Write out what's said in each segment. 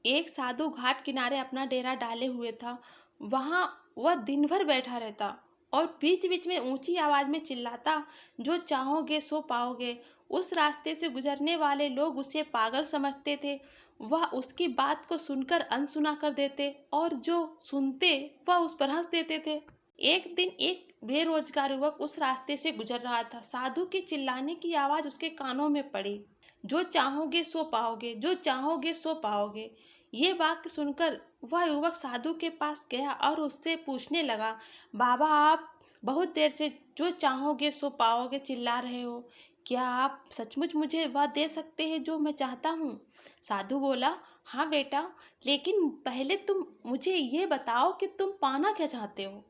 एक साधु घाट किनारे अपना डेरा डाले हुए था। वहाँ वह दिन भर बैठा रहता और बीच बीच में ऊंची आवाज में चिल्लाता, जो चाहोगे सो पाओगे। उस रास्ते से गुजरने वाले लोग उसे पागल समझते थे। वह उसकी बात को सुनकर अनसुना कर देते और जो सुनते वह उस पर हंस देते थे। एक दिन एक बेरोजगार युवक उस रास्ते से गुजर रहा था। साधु के चिल्लाने की आवाज उसके कानों में पड़ी, जो चाहोगे सो पाओगे, जो चाहोगे सो पाओगे। ये वाक्य सुनकर वह युवक साधु के पास गया और उससे पूछने लगा, बाबा आप बहुत देर से जो चाहोगे सो पाओगे चिल्ला रहे हो, क्या आप सचमुच मुझे वह दे सकते हैं जो मैं चाहता हूँ? साधु बोला, हाँ बेटा, लेकिन पहले तुम मुझे ये बताओ कि तुम पाना क्या चाहते हो?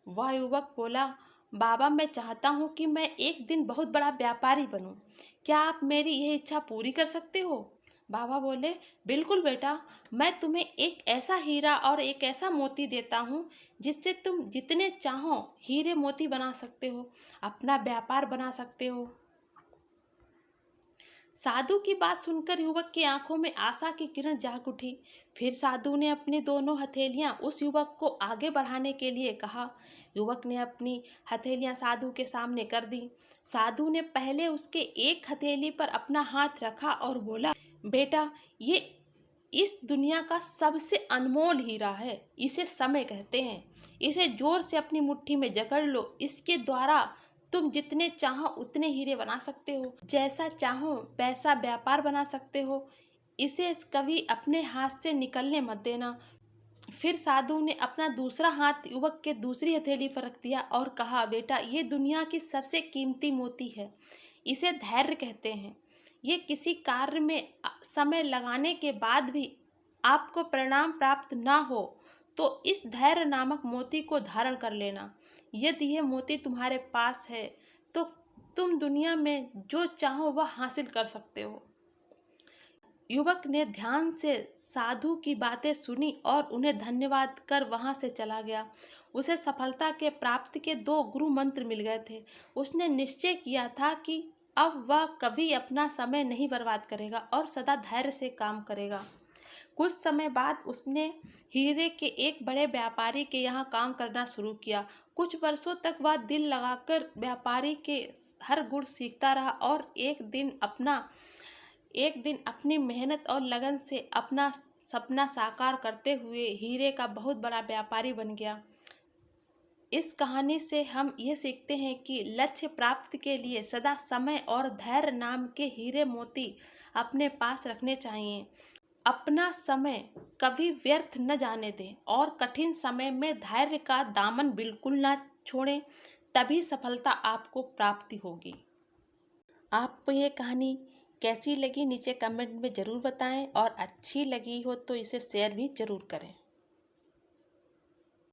वह युवक बोला, बाबा मैं चाहता हूँ कि मैं एक दिन बहुत बड़ा व्यापारी बनूं। क्या आप मेरी यह इच्छा पूरी कर सकते हो? बाबा बोले, बिल्कुल बेटा, मैं तुम्हें एक ऐसा हीरा और एक ऐसा मोती देता हूँ जिससे तुम जितने चाहो हीरे मोती बना सकते हो, अपना व्यापार बना सकते हो। साधु की बात सुनकर युवक की आंखों में आशा की किरण जाग उठी। फिर साधु ने अपनी दोनों हथेलियां उस युवक को आगे बढ़ाने के लिए कहा। युवक ने अपनी हथेलियां साधु के सामने कर दी। साधु ने पहले उसके एक हथेली पर अपना हाथ रखा और बोला, बेटा, ये इस दुनिया का सबसे अनमोल हीरा है। इसे समय कहते हैं। इसे जोर से अपनी मुट्ठी में जकड़ लो। इसके द्वारा तुम जितने चाहो उतने हीरे बना सकते हो, जैसा चाहो वैसा व्यापार बना सकते हो। इसे कभी अपने हाथ से निकलने मत देना। फिर साधु ने अपना दूसरा हाथ युवक के दूसरी हथेली पर रख दिया और कहा, बेटा, ये दुनिया की सबसे कीमती मोती है। इसे धैर्य कहते हैं। ये किसी कार्य में समय लगाने के बाद भी आपको परिणाम प्राप्त ना हो तो इस धैर्य नामक मोती को धारण कर लेना। यदि यह मोती तुम्हारे पास है तो तुम दुनिया में जो चाहो वह हासिल कर सकते हो। युवक ने ध्यान से साधु की बातें सुनी और उन्हें धन्यवाद कर वहां से चला गया। उसे सफलता के प्राप्ति के 2 गुरु मंत्र मिल गए थे। उसने निश्चय किया था कि अब वह कभी अपना समय नहीं बर्बाद करेगा और सदा धैर्य से काम करेगा। कुछ समय बाद उसने हीरे के एक बड़े व्यापारी के यहाँ काम करना शुरू किया। कुछ वर्षों तक वह दिल लगाकर व्यापारी के हर गुण सीखता रहा और एक दिन अपनी मेहनत और लगन से अपना सपना साकार करते हुए हीरे का बहुत बड़ा व्यापारी बन गया। इस कहानी से हम ये सीखते हैं कि लक्ष्य प्राप्ति के लिए सदा समय और धैर्य नाम के हीरे मोती अपने पास रखने चाहिए। अपना समय कभी व्यर्थ न जाने दें और कठिन समय में धैर्य का दामन बिल्कुल ना छोड़ें, तभी सफलता आपको प्राप्ति होगी। आपको ये कहानी कैसी लगी नीचे कमेंट में ज़रूर बताएं और अच्छी लगी हो तो इसे शेयर भी ज़रूर करें।